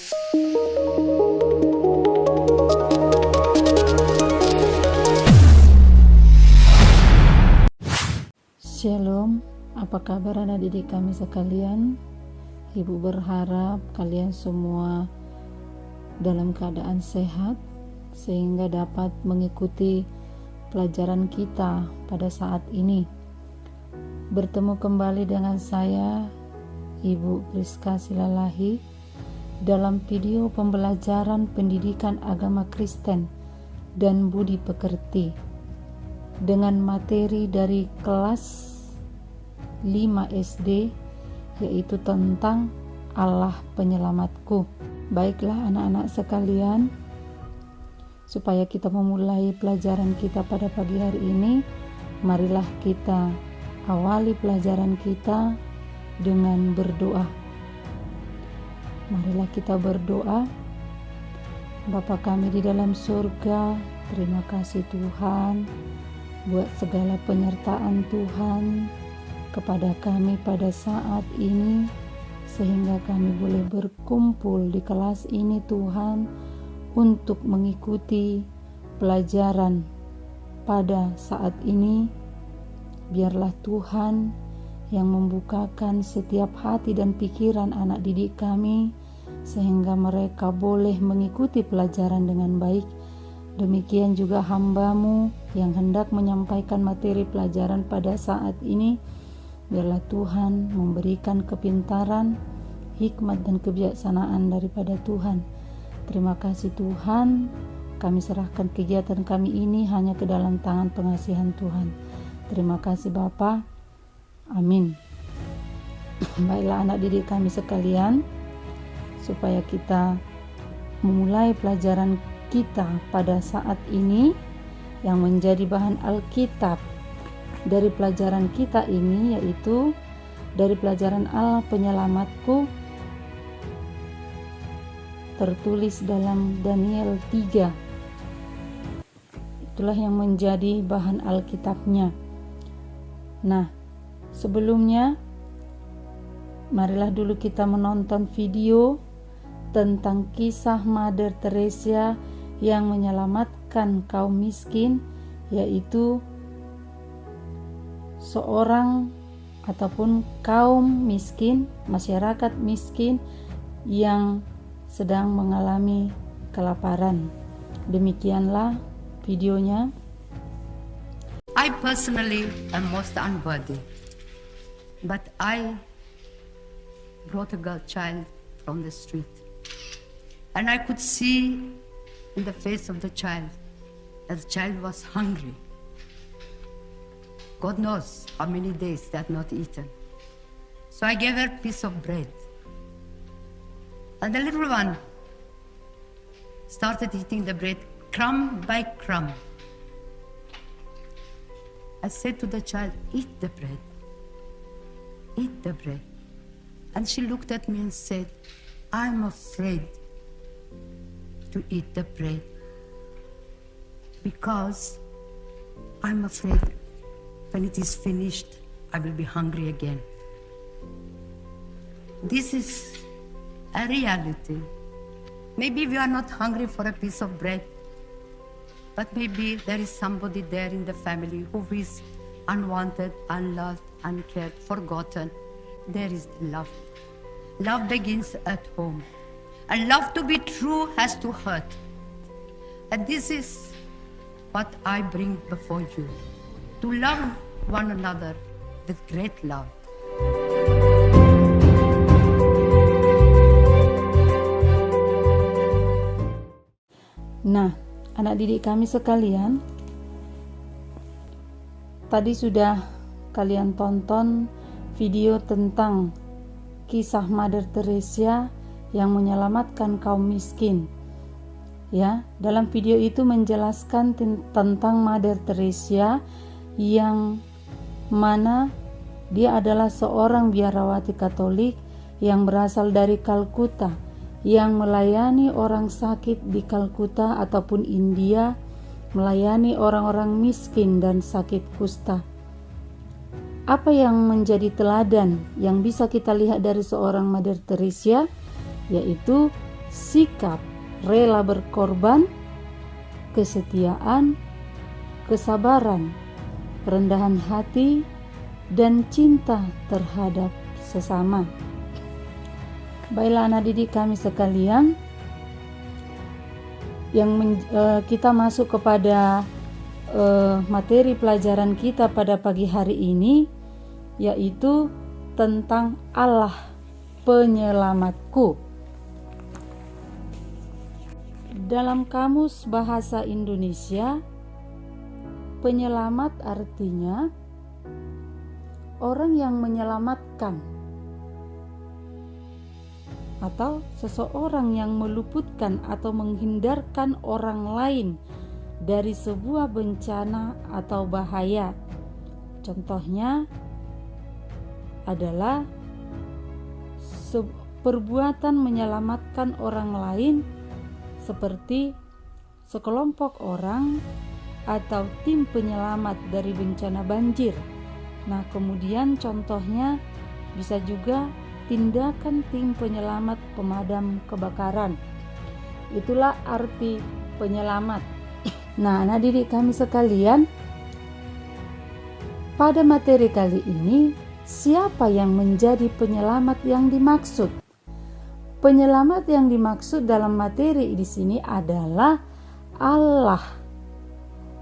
Shalom, apa kabar anak didik kami sekalian? Ibu berharap kalian semua dalam keadaan sehat sehingga dapat mengikuti pelajaran kita pada saat ini. Bertemu kembali dengan saya, Ibu Priska Silalahi, dalam video pembelajaran pendidikan agama Kristen dan budi pekerti dengan materi dari kelas 5 SD, yaitu tentang Allah penyelamatku. Baiklah anak-anak sekalian, supaya kita memulai pelajaran kita pada pagi hari ini, marilah kita awali pelajaran kita dengan berdoa. Marilah kita berdoa. Bapa kami di dalam surga, terima kasih Tuhan buat segala penyertaan Tuhan kepada kami pada saat ini, sehingga kami boleh berkumpul di kelas ini Tuhan untuk mengikuti pelajaran pada saat ini. Biarlah Tuhan yang membukakan setiap hati dan pikiran anak didik kami, sehingga mereka boleh mengikuti pelajaran dengan baik. Demikian juga hamba-Mu yang hendak menyampaikan materi pelajaran pada saat ini. Biarlah Tuhan memberikan kepintaran, hikmat dan kebijaksanaan daripada Tuhan. Terima kasih Tuhan, kami serahkan kegiatan kami ini hanya ke dalam tangan pengasihan Tuhan. Terima kasih Bapa. Amin. Baiklah anak didik kami sekalian, supaya kita memulai pelajaran kita pada saat ini yang menjadi bahan Alkitab dari pelajaran kita ini, yaitu dari pelajaran Allah penyelamatku, tertulis dalam Daniel 3. Itulah yang menjadi bahan Alkitabnya. Nah, sebelumnya marilah dulu kita menonton video tentang kisah Mother Teresa yang menyelamatkan kaum miskin, yaitu seorang ataupun kaum miskin, masyarakat miskin yang sedang mengalami kelaparan. Demikianlah videonya. I personally am most unworthy, but I brought a girl child from the street, and I could see in the face of the child that the child was hungry. God knows how many days they had not eaten. So I gave her a piece of bread. And the little one started eating the bread crumb by crumb. I said to the child, eat the bread. Eat the bread. And she looked at me and said, I'm afraid to eat the bread because I'm afraid when it is finished, I will be hungry again. This is a reality. Maybe we are not hungry for a piece of bread, but maybe there is somebody there in the family who is unwanted, unloved, uncared, forgotten. There is the love. Love begins at home. And love to be true has to hurt. And this is what I bring before you. To love one another with great love. Nah, anak didik kami sekalian, tadi sudah kalian tonton video tentang kisah Mother Teresa yang menyelamatkan kaum miskin. Ya, dalam video itu menjelaskan tentang Mother Teresa yang mana dia adalah seorang biarawati Katolik yang berasal dari Kalkuta, yang melayani orang sakit di Kalkuta ataupun India, melayani orang-orang miskin dan sakit kusta. Apa yang menjadi teladan yang bisa kita lihat dari seorang Mother Teresa, yaitu sikap rela berkorban, kesetiaan, kesabaran, kerendahan hati, dan cinta terhadap sesama. Baiklah anak didik kami sekalian, kita masuk kepada materi pelajaran kita pada pagi hari ini, yaitu tentang Allah penyelamatku. Dalam Kamus Bahasa Indonesia, penyelamat artinya orang yang menyelamatkan atau seseorang yang meluputkan atau menghindarkan orang lain dari sebuah bencana atau bahaya. Contohnya adalah perbuatan menyelamatkan orang lain seperti sekelompok orang atau tim penyelamat dari bencana banjir. Nah, kemudian contohnya bisa juga tindakan tim penyelamat pemadam kebakaran. Itulah arti penyelamat. Nah, anak didik kami sekalian, pada materi kali ini, siapa yang menjadi penyelamat yang dimaksud? Penyelamat yang dimaksud dalam materi di sini adalah Allah.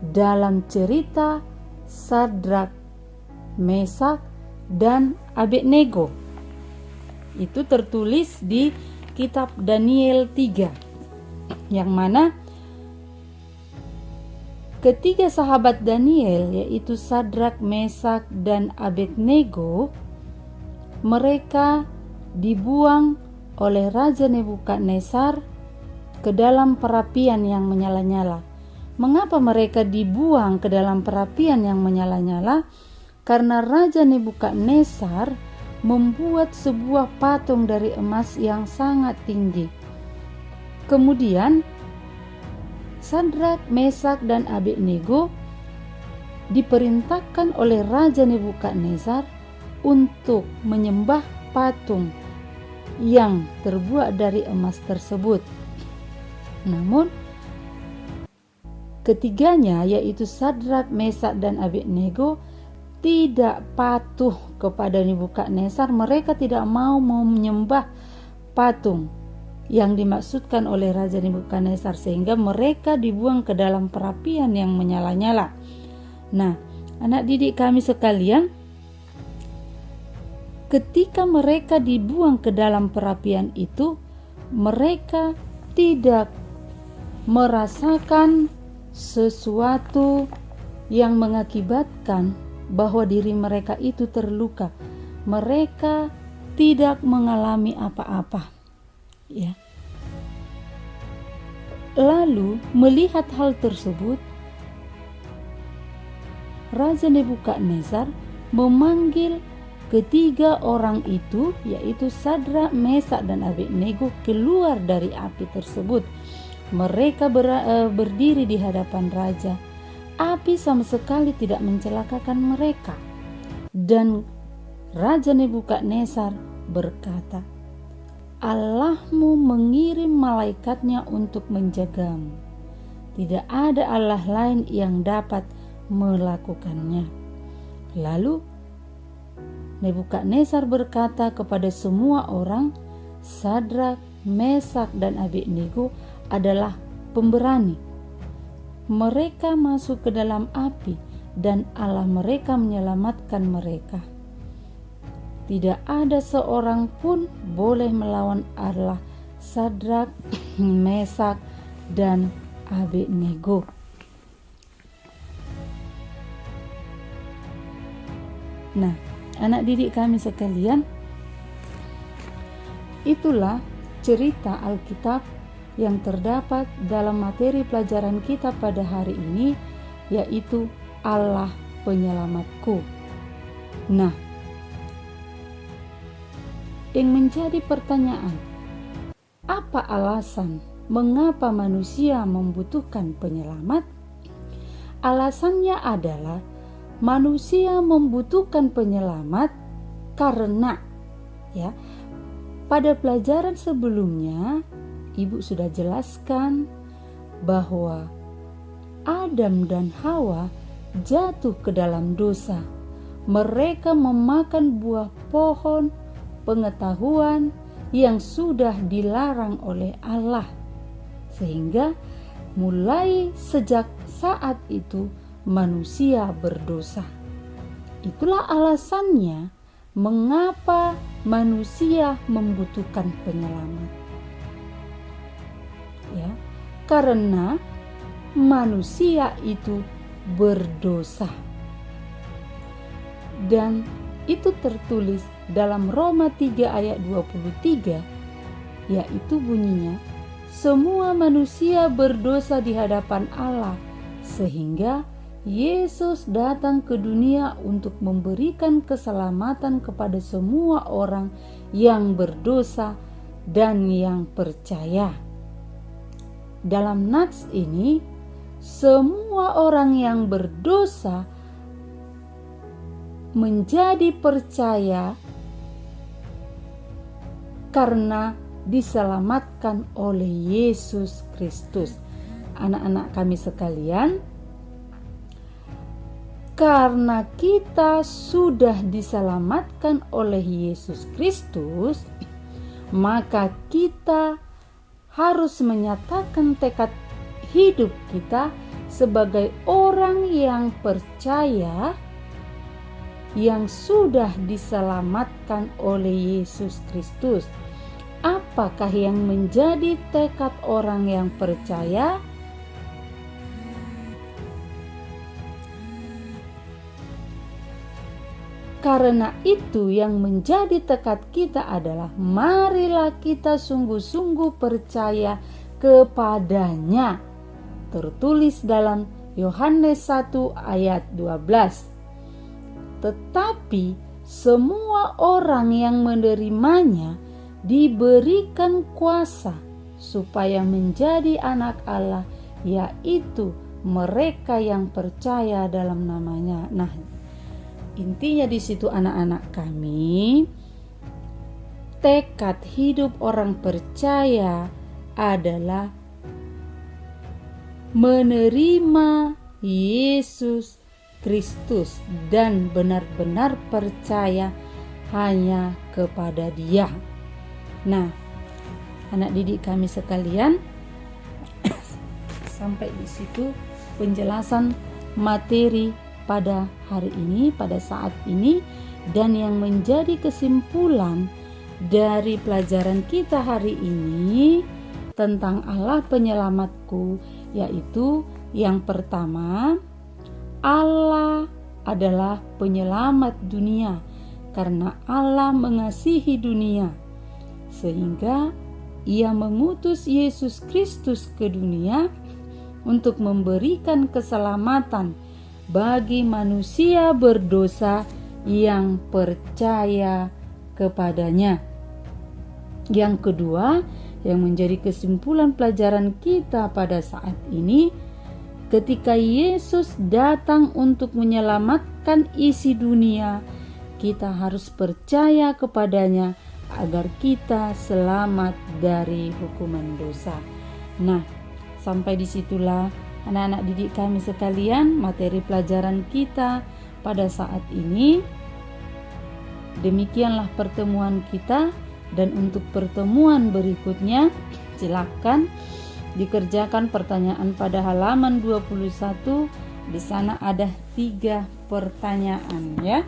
Dalam cerita Sadrak, Mesak, dan Abednego. Itu tertulis di kitab Daniel 3, yang mana ketiga sahabat Daniel, yaitu Sadrak, Mesak, dan Abednego, mereka dibuang oleh Raja Nebukadnezar ke dalam perapian yang menyala-nyala. Mengapa mereka dibuang ke dalam perapian yang menyala-nyala? Karena Raja Nebukadnezar membuat sebuah patung dari emas yang sangat tinggi. Kemudian Sadrak, Mesak, dan Abednego diperintahkan oleh Raja Nebukadnezar untuk menyembah patung yang terbuat dari emas tersebut. Namun ketiganya, yaitu Sadrak, Mesak, dan Abednego, tidak patuh kepada Nebukadnezar. Mereka tidak mau menyembah patung yang dimaksudkan oleh Raja Nebukadnezar, sehingga mereka dibuang ke dalam perapian yang menyala-nyala. Nah, anak didik kami sekalian, ketika mereka dibuang ke dalam perapian itu, mereka tidak merasakan sesuatu yang mengakibatkan bahwa diri mereka itu terluka. Mereka tidak mengalami apa-apa, ya. Lalu melihat hal tersebut, Raja Nebukadnezar memanggil ketiga orang itu, yaitu Sadrak, Mesak, dan Abednego, keluar dari api tersebut. Mereka berdiri di hadapan raja. Api sama sekali tidak mencelakakan mereka. Dan Raja Nebukadnezar berkata, Allahmu mengirim malaikatnya untuk menjagamu. Tidak ada Allah lain yang dapat melakukannya. Lalu Nebukadnezar berkata kepada semua orang, Sadrak, Mesak, dan Abednego adalah pemberani. Mereka masuk ke dalam api dan Allah mereka menyelamatkan mereka. Tidak ada seorang pun boleh melawan Allah Sadrak, Mesak, dan Abednego. Nah, anak didik kami sekalian, itulah cerita Alkitab yang terdapat dalam materi pelajaran kita pada hari ini, yaitu Allah penyelamatku. Nah, yang menjadi pertanyaan, apa alasan mengapa manusia membutuhkan penyelamat? Alasannya adalah manusia membutuhkan penyelamat karena, ya, pada pelajaran sebelumnya Ibu sudah jelaskan bahwa Adam dan Hawa jatuh ke dalam dosa. Mereka memakan buah pohon pengetahuan yang sudah dilarang oleh Allah. Sehingga mulai sejak saat itu manusia berdosa. Itulah alasannya mengapa manusia membutuhkan penyelamat. Ya, karena manusia itu berdosa. Dan itu tertulis dalam Roma 3 ayat 23, yaitu bunyinya, semua manusia berdosa di hadapan Allah, sehingga Yesus datang ke dunia untuk memberikan keselamatan kepada semua orang yang berdosa dan yang percaya. Dalam nats ini, semua orang yang berdosa menjadi percaya karena diselamatkan oleh Yesus Kristus. Anak-anak kami sekalian, karena kita sudah diselamatkan oleh Yesus Kristus, maka kita harus menyatakan tekad hidup kita sebagai orang yang percaya yang sudah diselamatkan oleh Yesus Kristus. Apakah yang menjadi tekad orang yang percaya? Karena itu yang menjadi tekad kita adalah marilah kita sungguh-sungguh percaya kepadanya. Tertulis dalam Yohanes 1 ayat 12. Tetapi semua orang yang menerimanya diberikan kuasa supaya menjadi anak Allah, yaitu mereka yang percaya dalam namanya. Nah, intinya di situ anak-anak kami, tekad hidup orang percaya adalah menerima Yesus Kristus dan benar-benar percaya hanya kepada Dia. Nah, anak didik kami sekalian, sampai di situ penjelasan materi pada hari ini, pada saat ini, dan yang menjadi kesimpulan dari pelajaran kita hari ini tentang Allah penyelamatku, yaitu yang pertama, Allah adalah penyelamat dunia karena Allah mengasihi dunia sehingga Ia mengutus Yesus Kristus ke dunia untuk memberikan keselamatan bagi manusia berdosa yang percaya kepadanya. Yang kedua, yang menjadi kesimpulan pelajaran kita pada saat ini, ketika Yesus datang untuk menyelamatkan isi dunia, kita harus percaya kepadanya agar kita selamat dari hukuman dosa. Nah, sampai disitulah anak-anak didik kami sekalian materi pelajaran kita pada saat ini. Demikianlah pertemuan kita, dan untuk pertemuan berikutnya silakan dikerjakan pertanyaan pada halaman 21. Di sana ada 3 pertanyaan ya.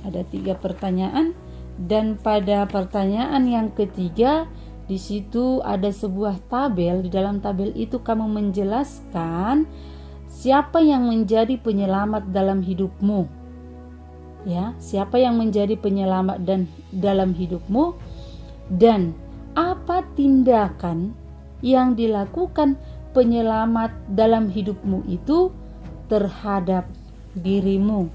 Ada 3 pertanyaan, dan pada pertanyaan yang ketiga di situ ada sebuah tabel. Di dalam tabel itu kamu menjelaskan siapa yang menjadi penyelamat dalam hidupmu. Ya, siapa yang menjadi penyelamat dalam hidupmu, dan apa tindakan yang dilakukan penyelamat dalam hidupmu itu terhadap dirimu.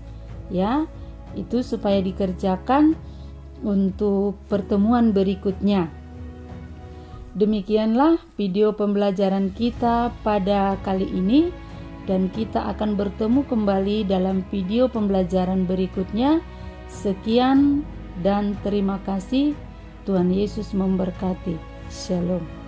Ya, itu supaya dikerjakan untuk pertemuan berikutnya. Demikianlah video pembelajaran kita pada kali ini, dan kita akan bertemu kembali dalam video pembelajaran berikutnya. Sekian dan terima kasih. Tuhan Yesus memberkati. Shalom.